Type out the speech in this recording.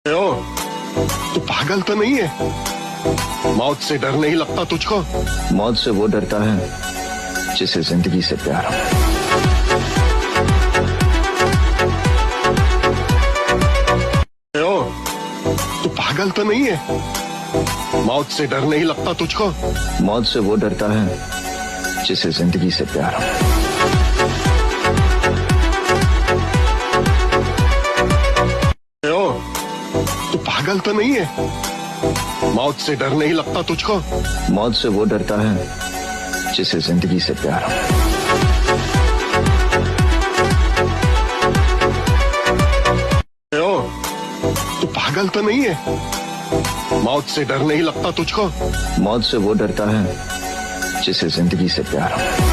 ओ, तू पागल तो नहीं है? मौत से डर नहीं लगता तुझको? मौत से वो डरता है जिसे जिंदगी से प्यार हो। ओ, तू पागल तो नहीं है? मौत से डर नहीं लगता तुझको? मौत से वो डरता है जिसे जिंदगी से प्यार हो। ओ, तू पागल तो नहीं है? मौत से डर नहीं लगता तुझको? मौत से वो डरता है जिसे जिंदगी से प्यार हो। ओ, तू पागल तो नहीं है? मौत से डर नहीं लगता तुझको? मौत से वो डरता है जिसे जिंदगी से प्यार हो।